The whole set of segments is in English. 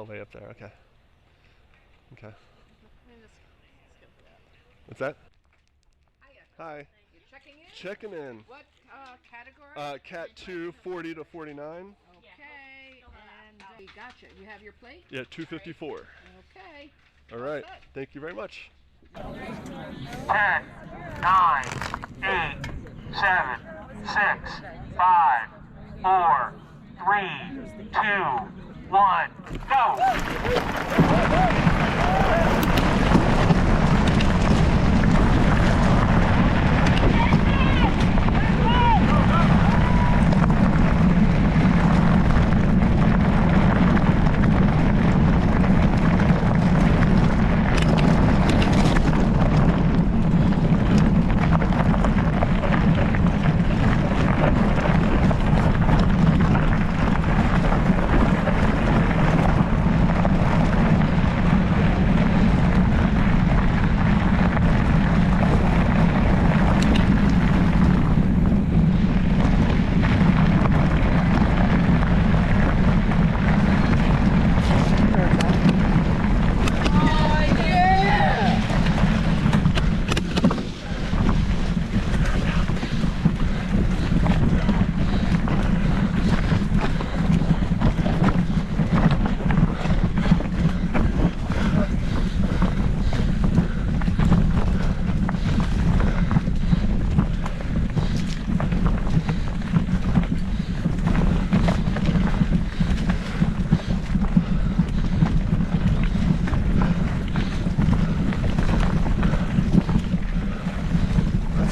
Oh, way up there. Okay. Okay. What's that? Hiya. Hi. You're checking in? Checking in. What category? Cat 2, 40 to 49. Okay, and we gotcha. You have your plate? Yeah, 254. Okay. All right. Thank you very much. 10, 9, 8, 7, 6, 5, 4, 3, 2, 1, go!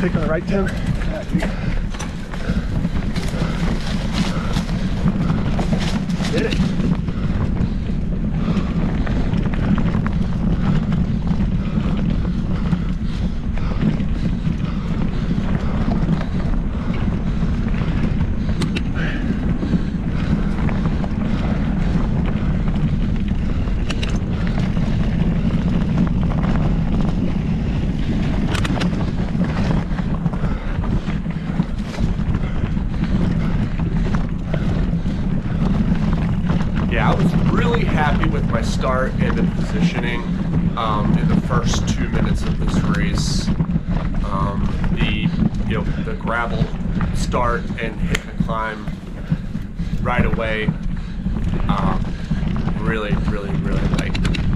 Take on the right, Tim. Did it. Yeah, I was really happy with my start and the positioning in the first 2 minutes of this race. The gravel start and hit the climb right away. Really liked that.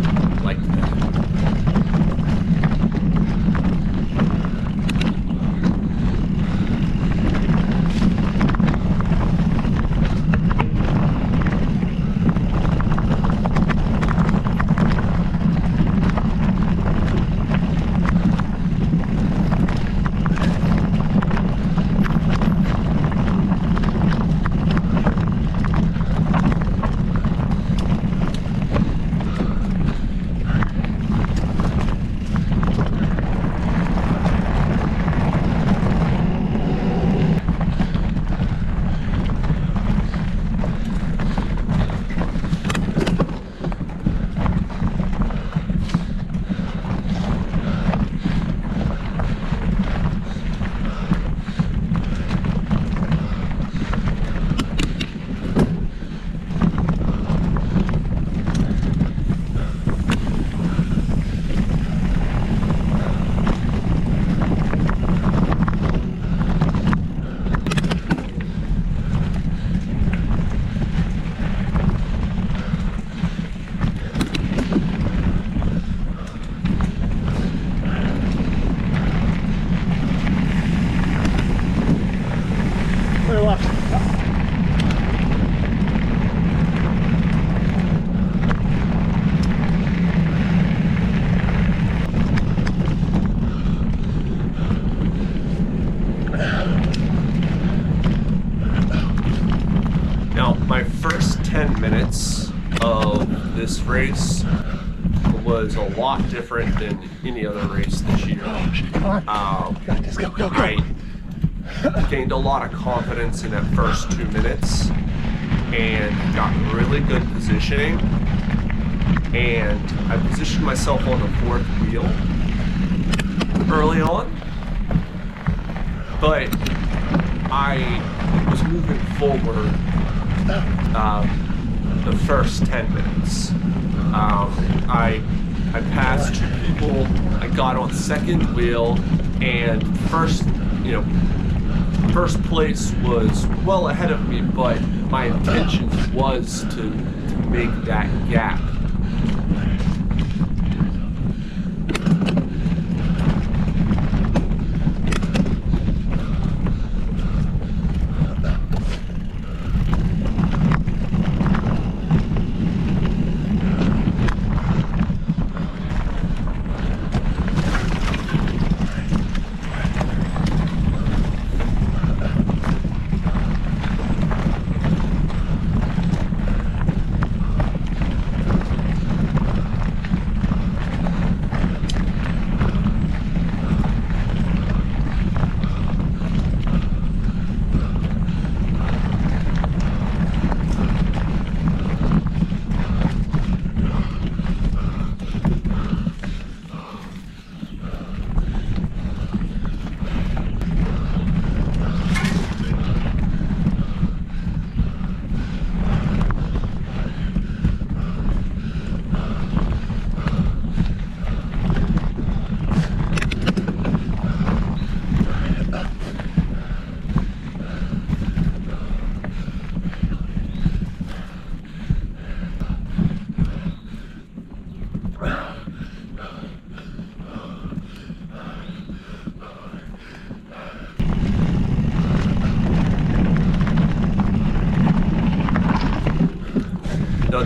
Now, my first 10 minutes of this race was a lot different than any other race this year. Come on. Got this. Go. I gained a lot of confidence in that first 2 minutes and got really good positioning. And I positioned myself on the fourth wheel early on, but I was moving forward the first 10 minutes. I passed 2 people. I got on second wheel, and first place was well ahead of me, but my intention was to make that gap.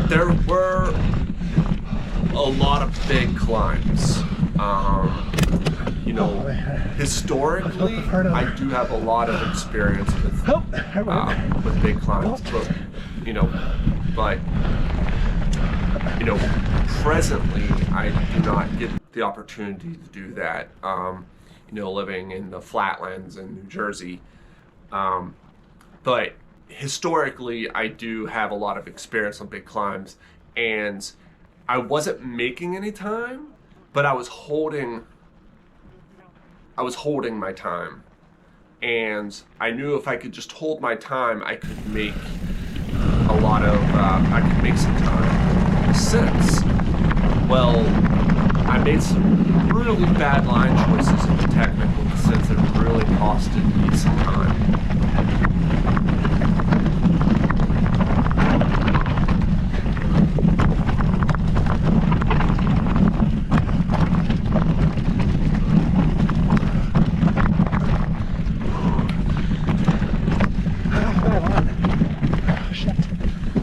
There were a lot of big climbs. Historically, I do have a lot of experience with big climbs, but presently I do not get the opportunity to do that. Living in the flatlands in New Jersey, but historically, I do have a lot of experience on big climbs, and I wasn't making any time, but I was holding my time, and I knew if I could just hold my time, I could make I could make some time. Since, well, I made some really bad line choices in the technical, in the sense that it really costed me some time.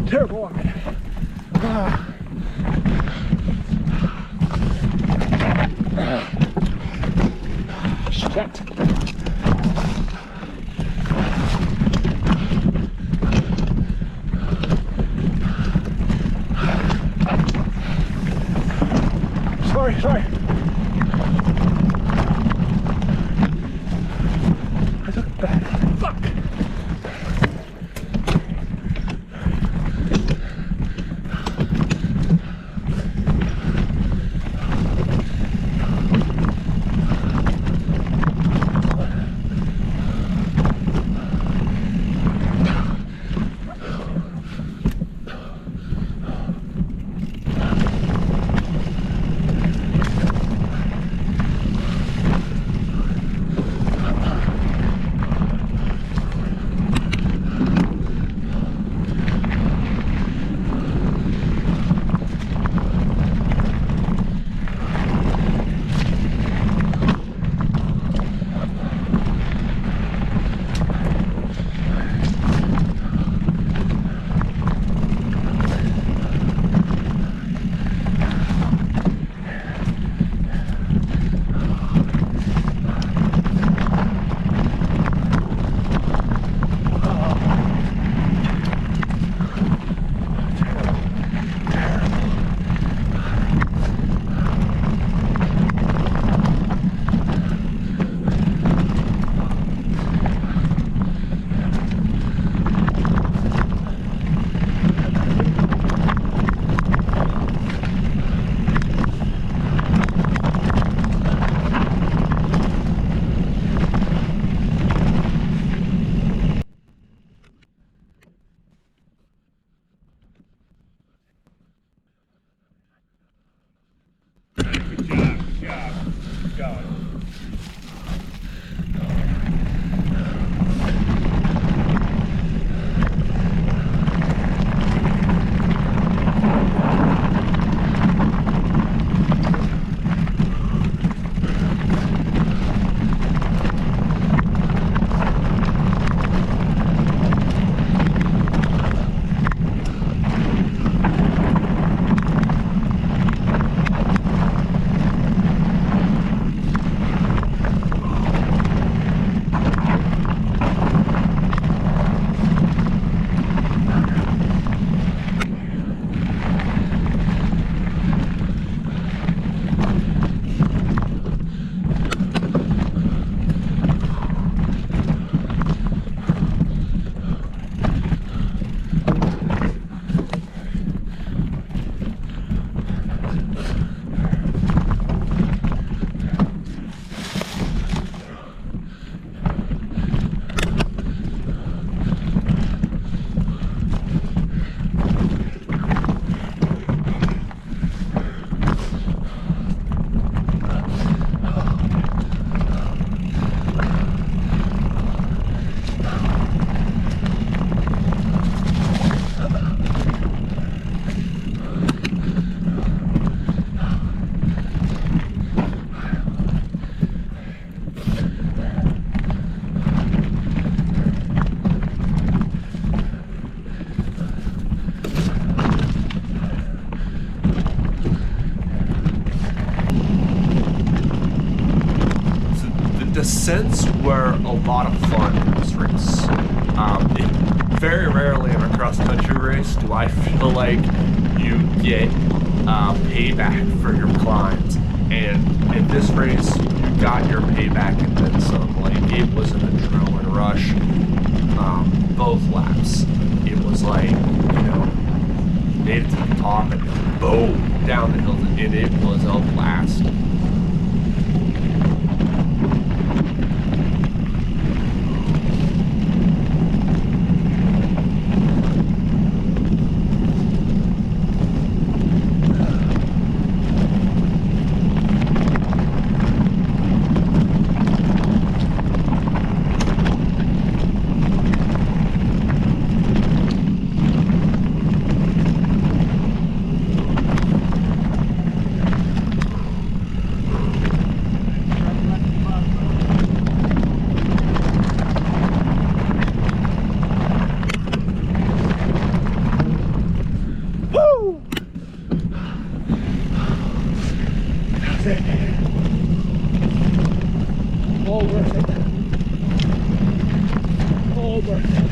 Terrible walking. Shit. were a lot of fun in this race. Very rarely in a cross-country race do I feel like you get payback for your climbs. And in this race, you got your payback and then some. Like, it was an adrenaline rush, both laps. It was like, made it to the top and boom, down the hill, and it was a blast. All worth it. All worth it.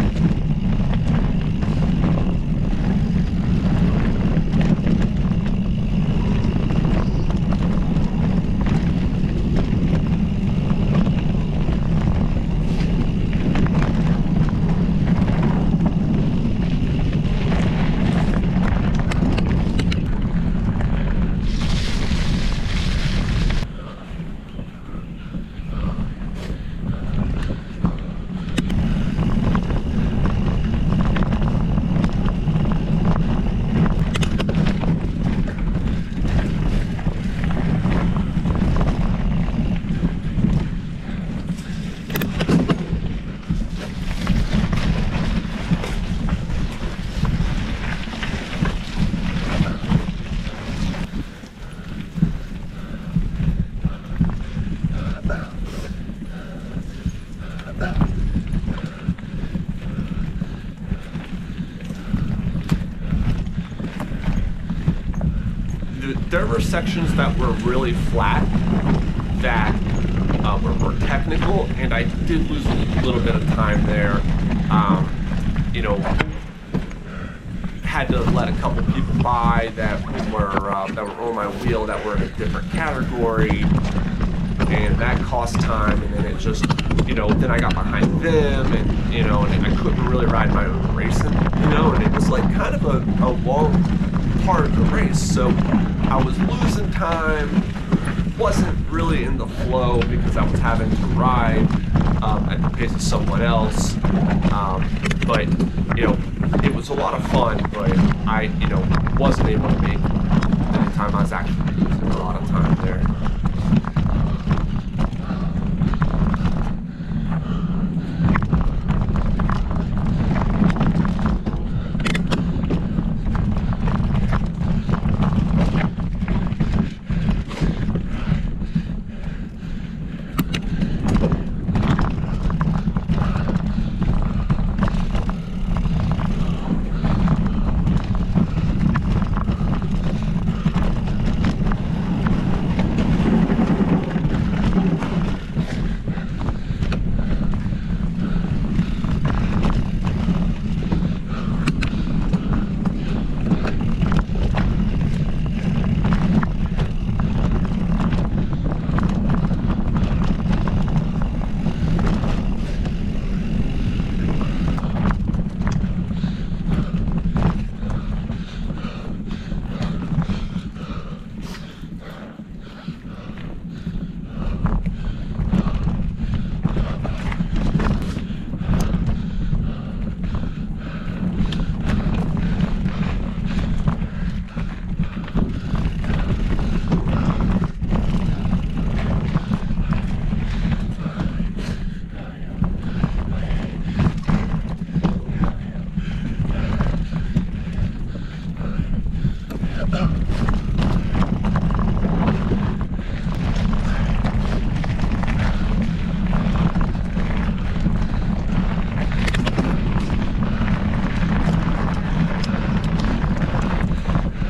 There were sections that were really flat that were more technical, and I did lose a little bit of time there. Had to let a couple people by that were on my wheel that were in a different category, and that cost time. And then it just, then I got behind them, and and I couldn't really ride my own racing, and it was like kind of a long part of the race. So I was losing time, wasn't really in the flow because I was having to ride at the pace of someone else. But it was a lot of fun, but I wasn't able to make any time. I was actually losing a lot of time there.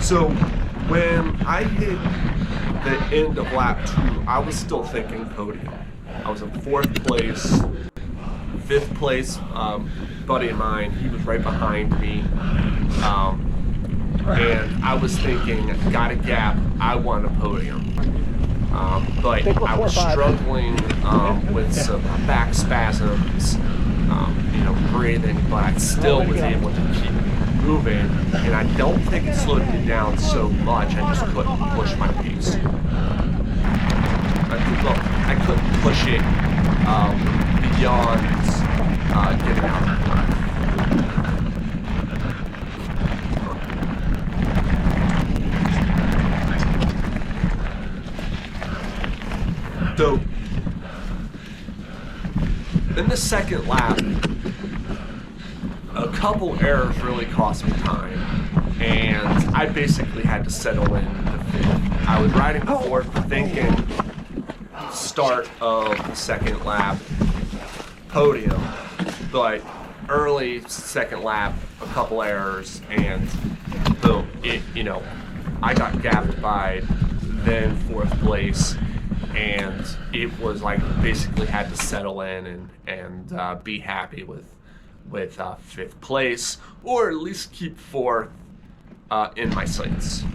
So when I hit the end of lap 2, I was still thinking podium. I was in 4th place. 5th place, buddy of mine, he was right behind me. And I was thinking, got a gap, I want a podium. But I was struggling with some back spasms, breathing, but I still was able to keep moving. And I don't think it slowed me down so much, I just couldn't push my pace. I couldn't push it beyond getting out of breath. So, in the second lap, a couple errors really cost me time, and I basically had to settle in the 5th. I was riding the 4th thinking start of the second lap podium, but early second lap, a couple errors, and boom, I got gapped by then 4th place. And it was like basically had to settle in and be happy with 5th place, or at least keep 4th in my sights.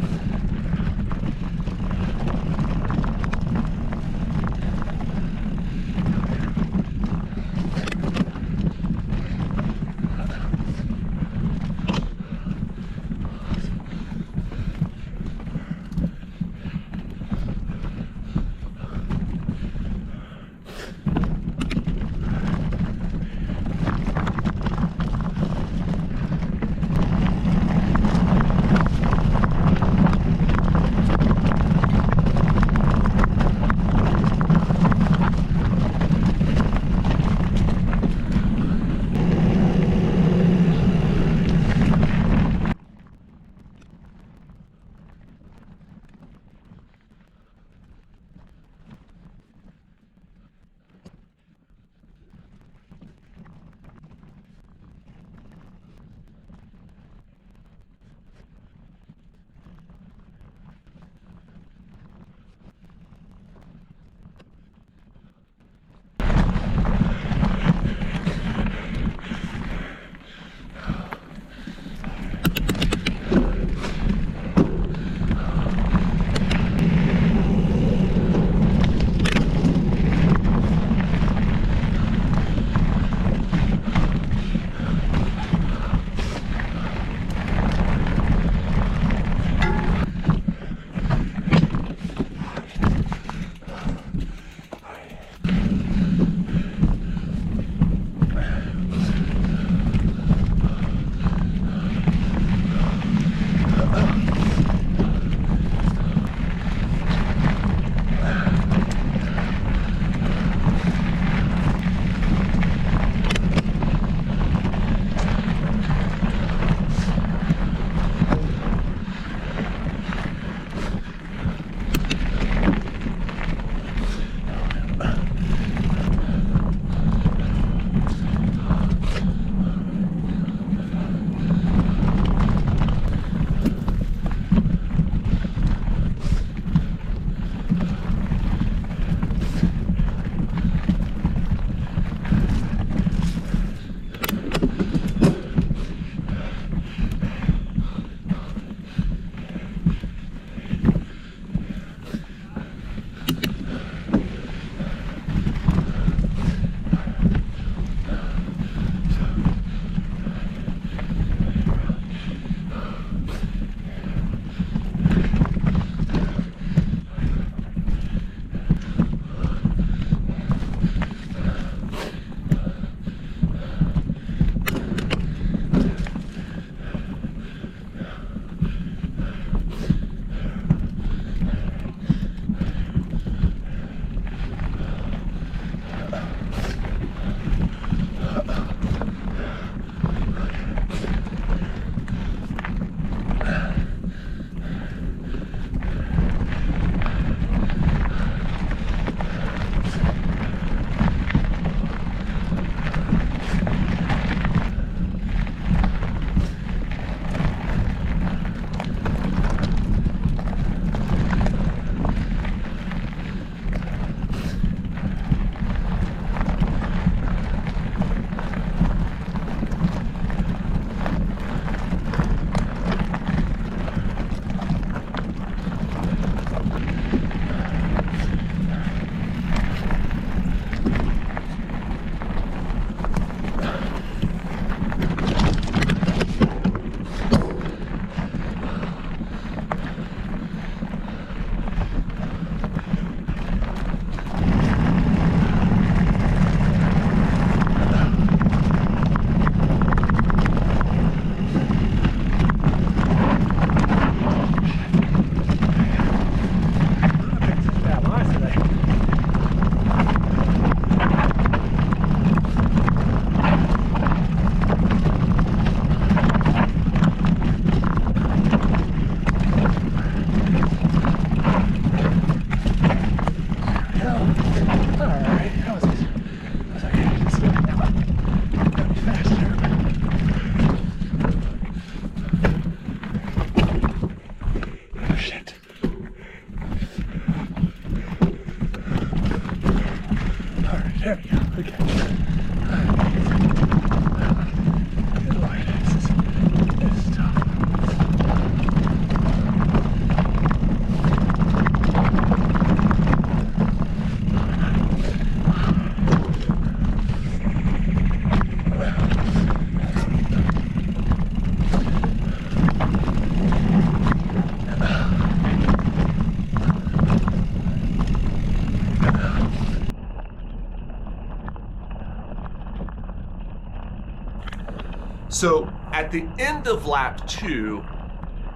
So at the end of lap 2,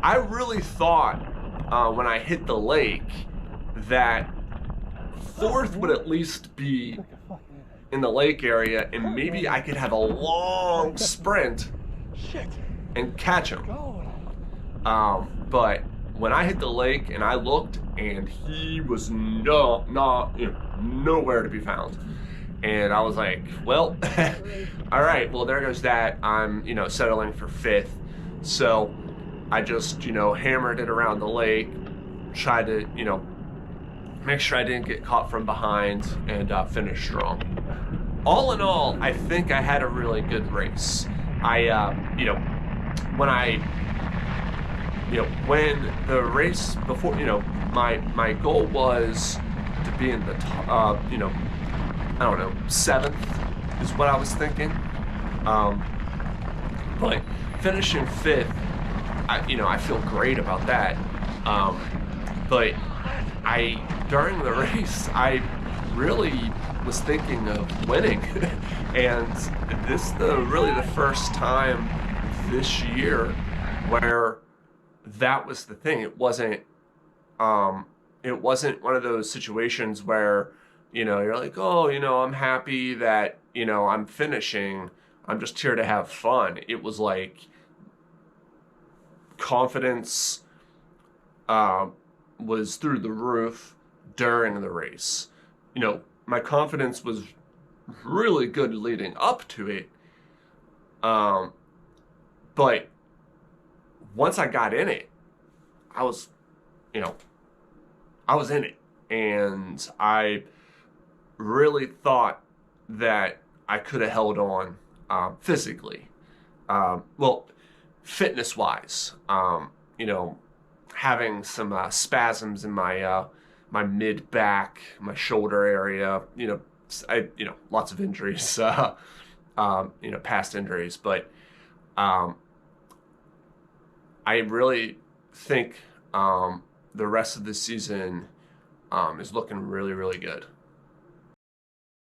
I really thought when I hit the lake that 4th would at least be in the lake area, and maybe I could have a long sprint and catch him. But when I hit the lake and I looked, and he was nowhere to be found. And I was like, well, all right, well, there goes that. I'm, settling for 5th. So I just, hammered it around the lake, tried to, make sure I didn't get caught from behind, and finish strong. All in all, I think I had a really good race. When the race before, my goal was to be in the top, 7th is what I was thinking. But finishing 5th, I feel great about that. But during the race, I really was thinking of winning. And this is really the first time this year where that was the thing. It wasn't one of those situations where, you're like, oh, I'm happy that, I'm finishing. I'm just here to have fun. It was like confidence was through the roof during the race. My confidence was really good leading up to it. But once I got in it, I was in it. And I really thought that I could have held on physically. Fitness-wise, having some spasms in my mid-back, my shoulder area, lots of injuries, past injuries. But I really think the rest of the season is looking really, really good.